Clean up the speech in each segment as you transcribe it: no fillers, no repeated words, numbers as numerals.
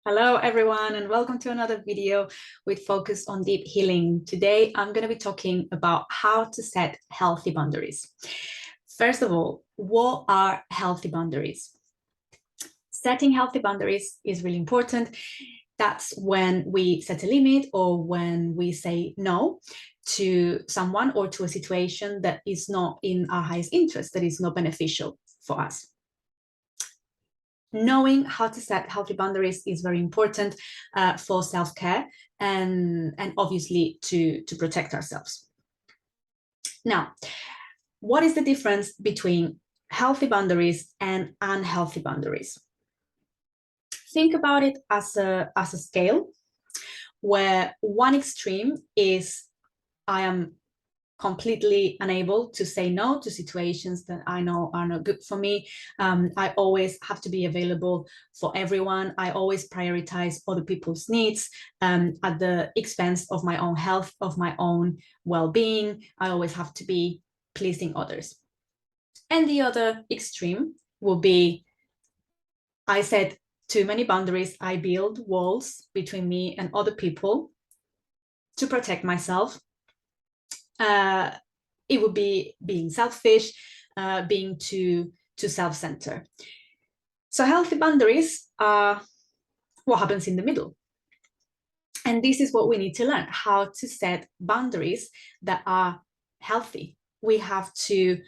Hello everyone, and welcome to another video with focus on deep healing. Today I'm going to be talking about how to set healthy boundaries. First of all, what are healthy boundaries? Setting healthy boundaries is really important. That's when we set a limit or when we say no to someone or to a situation that is not in our highest interest, that is not beneficial for us. Knowing how to set healthy boundaries is very important for self-care and obviously to protect ourselves. Now, what is the difference between healthy boundaries and unhealthy boundaries? Think about it as a scale where one extreme is I am completely unable to say no to situations that I know are not good for me. I always have to be available for everyone. I always prioritize other people's needs at the expense of my own health, of my own well-being. I always have to be pleasing others. And the other extreme will be I set too many boundaries. I build walls between me and other people to protect myself. It would be being selfish, being too self-centered. So healthy boundaries are what happens in the middle. And this is what we need to learn, how to set boundaries that are healthy. We have to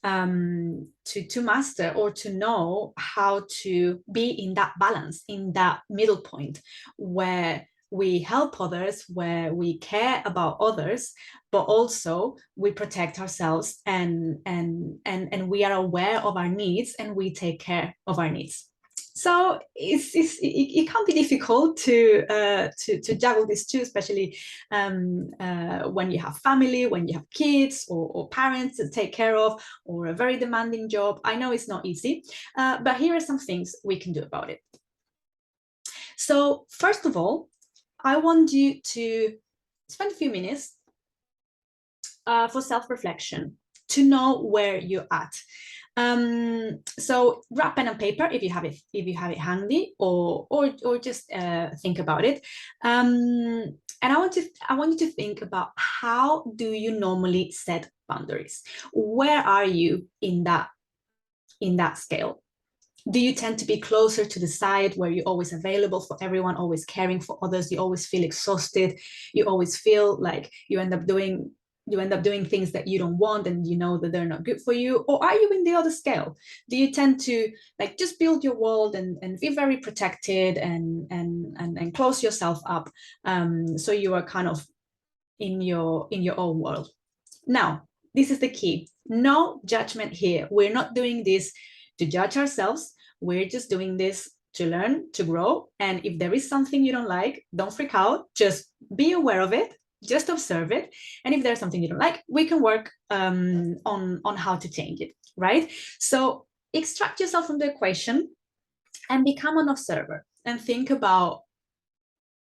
master or to know how to be in that balance, in that middle point where we help others, where we care about others, but also we protect ourselves and we are aware of our needs and we take care of our needs. So it can be difficult to juggle these two, especially when you have family, when you have kids or parents to take care of, or a very demanding job. I know it's not easy, but here are some things we can do about it. So first of all, I want you to spend a few minutes for self-reflection, to know where you're at. So grab pen and paper if you have it handy, or just think about it. And I want you to think about, how do you normally set boundaries? Where are you in that scale? Do you tend to be closer to the side where you're always available for everyone, always caring for others? You always feel exhausted. You always feel like you end up doing things that you don't want and you know that they're not good for you? Or are you in the other scale? Do you tend to like just build your world and be very protected and close yourself up, so you are kind of in your own world? Now, this is the key. No judgment here. We're not doing this to judge ourselves. We're just doing this to learn, to grow. And if there is something you don't like, don't freak out. Just be aware of it. Just observe it. And if there's something you don't like, we can work on how to change it, right? So extract yourself from the equation and become an observer and think about,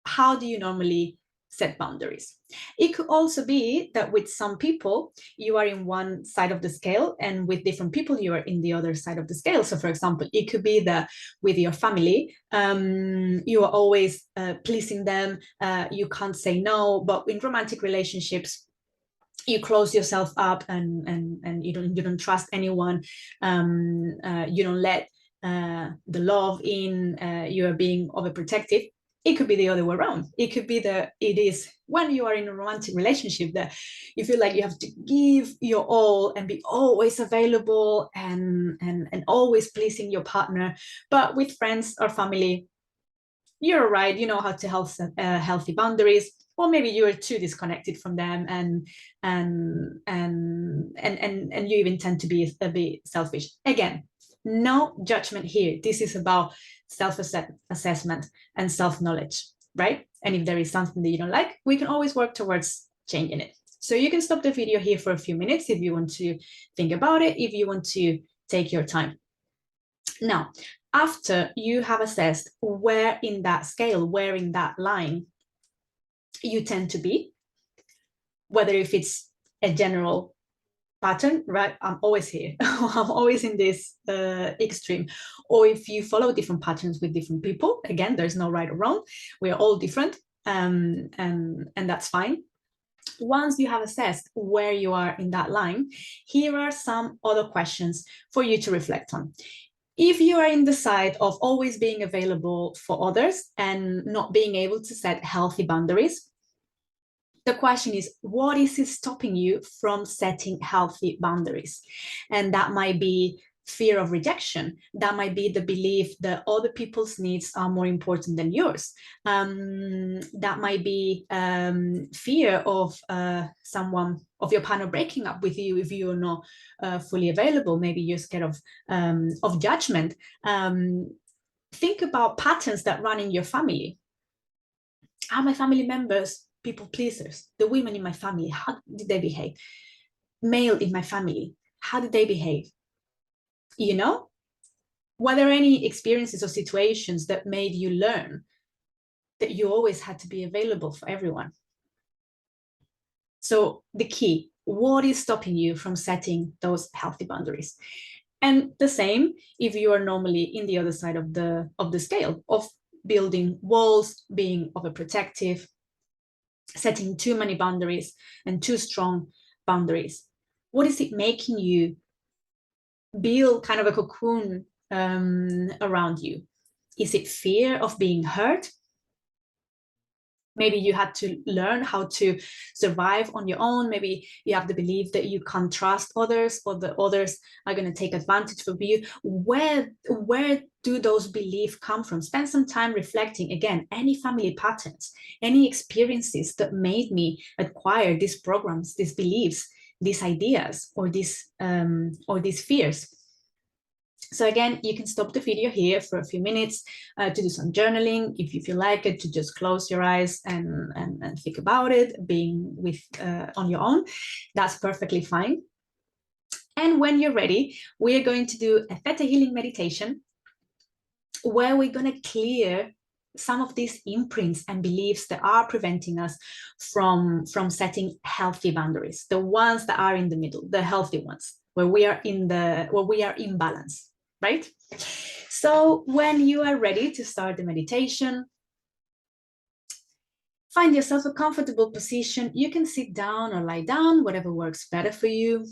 how do you normally set boundaries? It could also be that with some people you are in one side of the scale, and with different people you are in the other side of the scale. So for example, it could be that with your family, you are always pleasing them, you can't say no. But in romantic relationships, you close yourself up and you don't trust anyone, you don't let the love in, you are being overprotective. It could be the other way around. It could be that it is when you are in a romantic relationship that you feel like you have to give your all and be always available and always pleasing your partner. But with friends or family, you're right, you know how to healthy boundaries, or maybe you are too disconnected from them and you even tend to be a bit selfish. Again, no judgment here. This is about self-assessment and self-knowledge, right? And if there is something that you don't like, we can always work towards changing it. So you can stop the video here for a few minutes if you want to think about it, if you want to take your time. Now, after you have assessed where in that scale, where in that line you tend to be, whether if it's a general pattern, right? I'm always here. I'm always in this extreme. Or if you follow different patterns with different people, again, there's no right or wrong. We are all different, and that's fine. Once you have assessed where you are in that line, here are some other questions for you to reflect on. If you are in the side of always being available for others and not being able to set healthy boundaries, the question is, what is stopping you from setting healthy boundaries? And that might be fear of rejection. That might be the belief that other people's needs are more important than yours. That might be fear of of your partner breaking up with you if you're not fully available. Maybe you're scared of judgment. Think about patterns that run in your family. Are my family members people pleasers? The women in my family, how did they behave? Male in my family, how did they behave? You know, were there any experiences or situations that made you learn that you always had to be available for everyone? So the key, what is stopping you from setting those healthy boundaries? And the same if you are normally in the other side of the scale of building walls, being overprotective, setting too many boundaries and too strong boundaries. What is it making you build kind of a cocoon around you? Is it fear of being hurt? Maybe you had to learn how to survive on your own. Maybe you have the belief that you can't trust others, or that others are going to take advantage of you. Where do those beliefs come from? Spend some time reflecting. Again, any family patterns, any experiences that made me acquire these programs, these beliefs, these ideas, or these fears. So again, you can stop the video here for a few minutes to do some journaling. If you feel like it, to just close your eyes and think about it, being with on your own, that's perfectly fine. And when you're ready, we are going to do a Theta Healing meditation where we're going to clear some of these imprints and beliefs that are preventing us from setting healthy boundaries, the ones that are in the middle, the healthy ones, where we are in balance, right? So when you are ready to start the meditation, find yourself a comfortable position. You can sit down or lie down, whatever works better for you.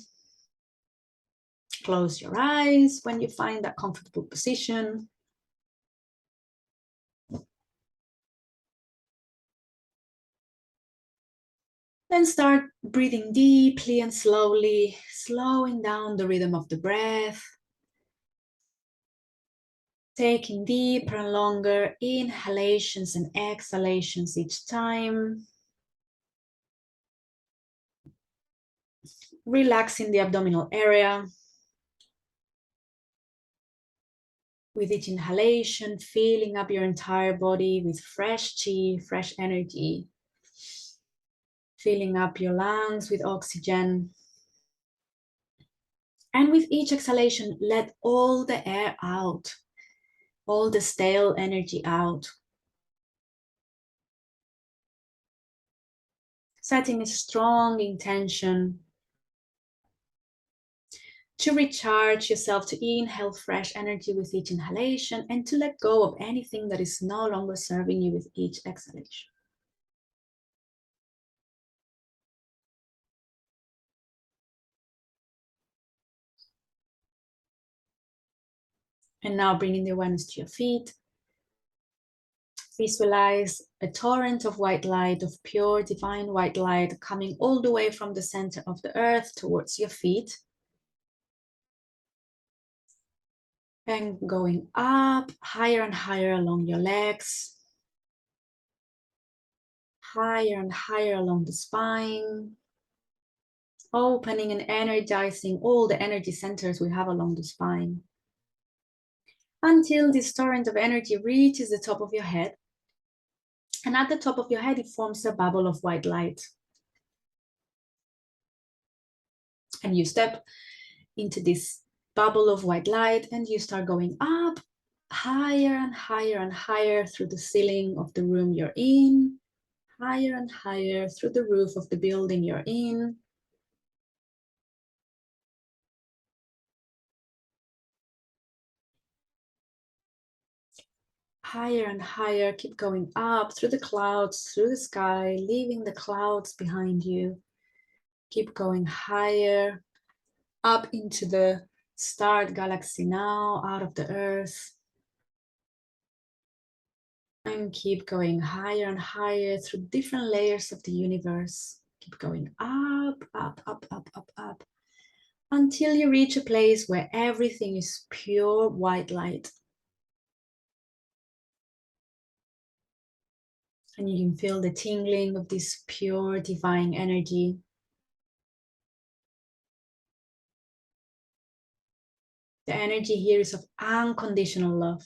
Close your eyes when you find that comfortable position. Then start breathing deeply and slowly, slowing down the rhythm of the breath. Taking deeper and longer inhalations and exhalations each time. Relaxing the abdominal area. With each inhalation, filling up your entire body with fresh chi, fresh energy. Filling up your lungs with oxygen. And with each exhalation, let all the air out, all the stale energy out. Setting a strong intention to recharge yourself, to inhale fresh energy with each inhalation, and to let go of anything that is no longer serving you with each exhalation. And now bringing the awareness to your feet. Visualize a torrent of white light, of pure divine white light, coming all the way from the center of the earth towards your feet. And going up, higher and higher along your legs. Higher and higher along the spine. Opening and energizing all the energy centers we have along the spine. Until this torrent of energy reaches the top of your head. And at the top of your head, it forms a bubble of white light. And you step into this bubble of white light and you start going up, higher and higher and higher through the ceiling of the room you're in, higher and higher through the roof of the building you're in, higher and higher. Keep going up through the clouds, through the sky, leaving the clouds behind you. Keep going higher, up into the starred galaxy now, out of the earth. And keep going higher and higher through different layers of the universe. Keep going up, up, up, up, up, up, until you reach a place where everything is pure white light. And you can feel the tingling of this pure divine energy. The energy here is of unconditional love.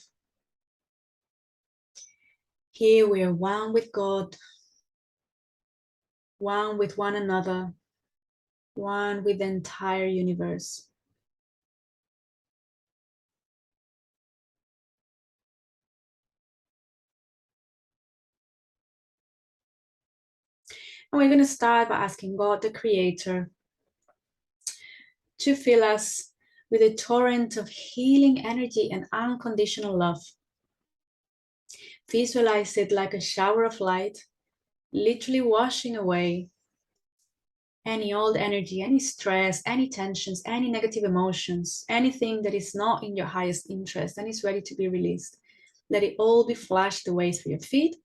Here we are one with God, one with one another, one with the entire universe. And we're going to start by asking God, the Creator, to fill us with a torrent of healing energy and unconditional love. Visualize it like a shower of light, literally washing away any old energy, any stress, any tensions, any negative emotions, anything that is not in your highest interest and is ready to be released. Let it all be flashed away through your feet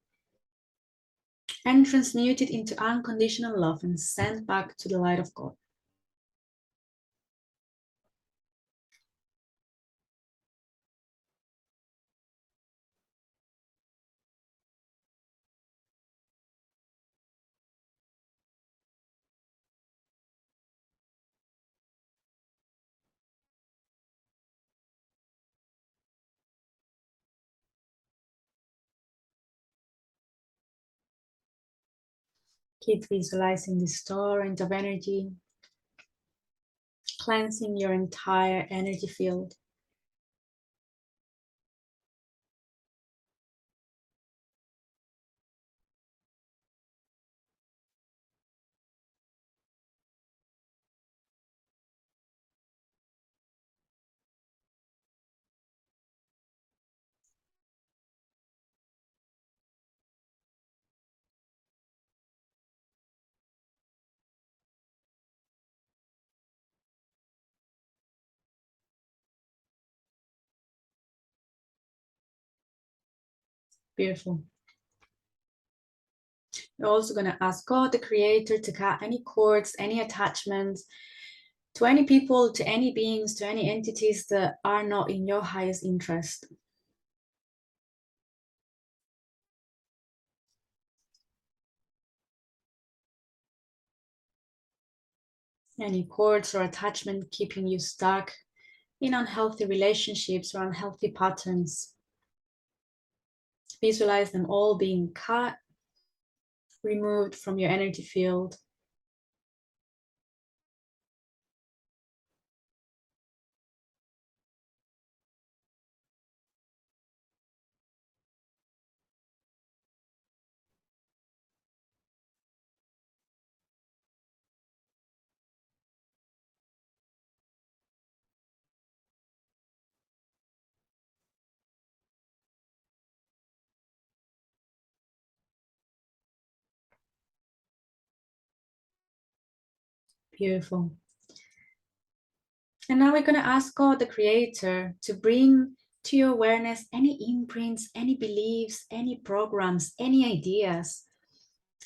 and transmuted into unconditional love and sent back to the light of God. Keep visualizing this torrent of energy, cleansing your entire energy field. Beautiful. You're also going to ask God, the Creator, to cut any cords, any attachments to any people, to any beings, to any entities that are not in your highest interest. Any cords or attachment keeping you stuck in unhealthy relationships or unhealthy patterns. Visualize them all being cut, removed from your energy field. Beautiful. And now we're going to ask God, the Creator, to bring to your awareness any imprints, any beliefs, any programs, any ideas,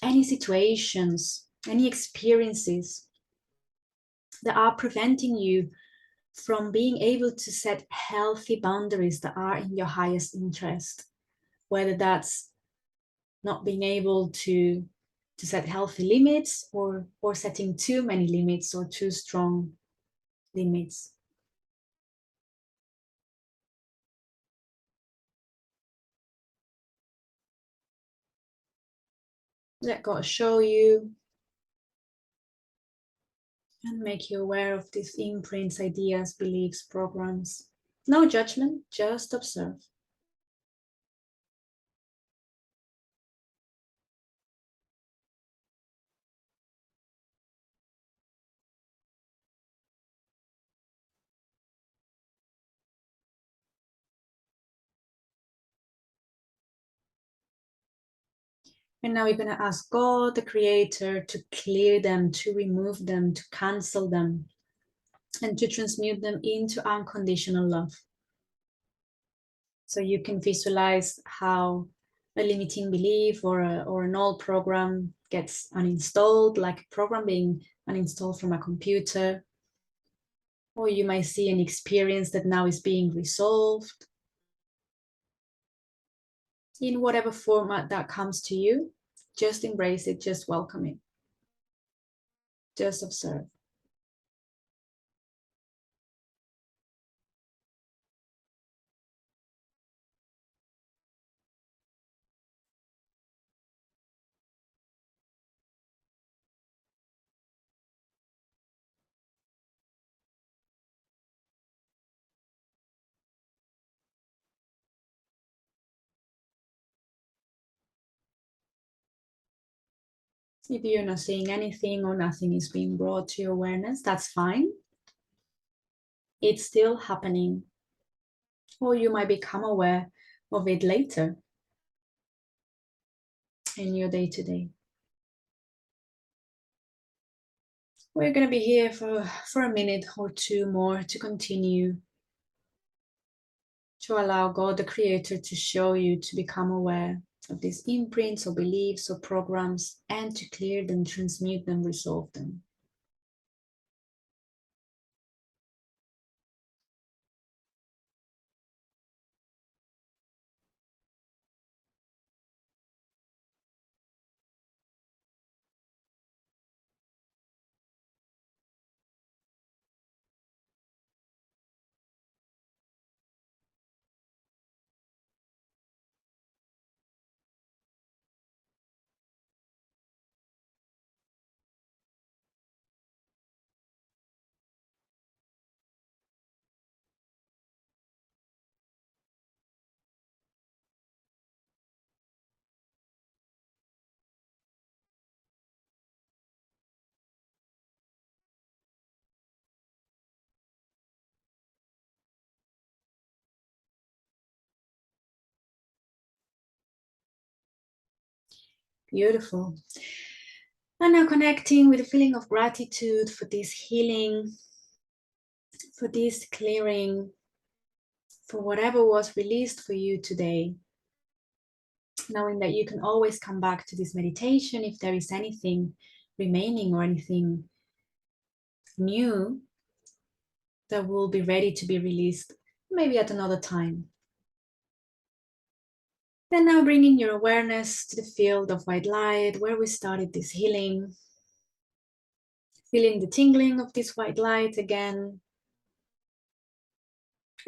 any situations, any experiences that are preventing you from being able to set healthy boundaries that are in your highest interest. Whether that's not being able to set healthy limits or setting too many limits or too strong limits. Let God show you and make you aware of these imprints, ideas, beliefs, programs. No judgment, just observe. And now we're going to ask God, the Creator, to clear them, to remove them, to cancel them, and to transmute them into unconditional love. So you can visualize how a limiting belief or an old program gets uninstalled, like a program being uninstalled from a computer. Or you might see an experience that now is being resolved. In whatever format that comes to you, just embrace it, just welcome it. Just observe. If you're not seeing anything or nothing is being brought to your awareness, that's fine. It's still happening. Or you might become aware of it later in your day-to-day. We're going to be here for a minute or two more to continue to allow God, the Creator, to show you, to become aware of these imprints or beliefs or programs, and to clear them, transmute them, resolve them. Beautiful. And now connecting with a feeling of gratitude for this healing, for this clearing, for whatever was released for you today. Knowing that you can always come back to this meditation if there is anything remaining or anything new that will be ready to be released, maybe at another time. And now bringing your awareness to the field of white light where we started this healing. Feeling the tingling of this white light again.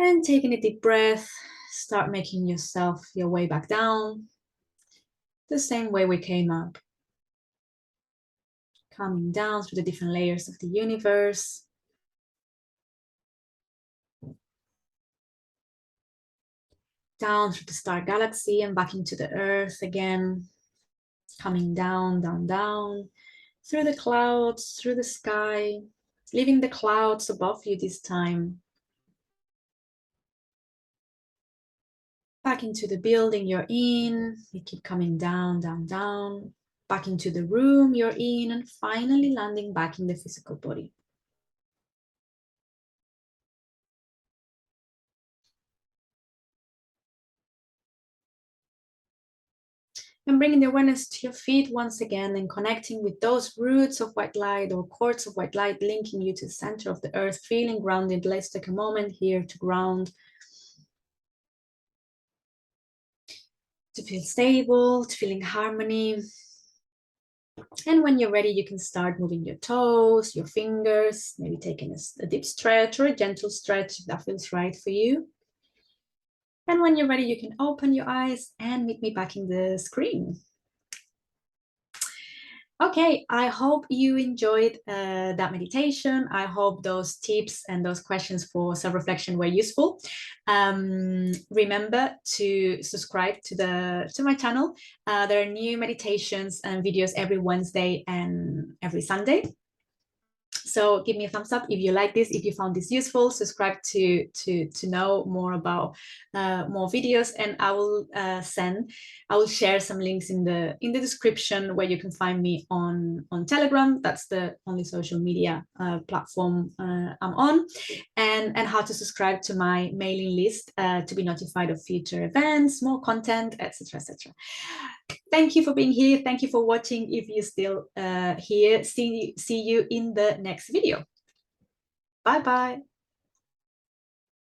And taking a deep breath, start making yourself your way back down. The same way we came up. Coming down through the different layers of the universe. Down through the star galaxy and back into the earth again. Coming down, down, down. Through the clouds, through the sky. Leaving the clouds above you this time. Back into the building you're in. You keep coming down, down, down. Back into the room you're in, and finally landing back in the physical body. And bringing the awareness to your feet once again and connecting with those roots of white light or cords of white light, linking you to the center of the earth, feeling grounded. Let's take a moment here to ground, to feel stable, to feel in harmony. And when you're ready, you can start moving your toes, your fingers, maybe taking a deep stretch or a gentle stretch if that feels right for you. And when you're ready, you can open your eyes and meet me back in the screen. Okay, I hope you enjoyed that meditation. I hope those tips and those questions for self-reflection were useful. Remember to subscribe to my channel. There are new meditations and videos every Wednesday and every Sunday. So give me a thumbs up if you like this, if you found this useful. Subscribe to know more about more videos, and I will share some links in the description where you can find me on Telegram. That's the only social media platform I'm on, and how to subscribe to my mailing list to be notified of future events, more content, etc., etc. Thank you for being here. Thank you for watching. If you're still here, see you in the next video. Bye bye.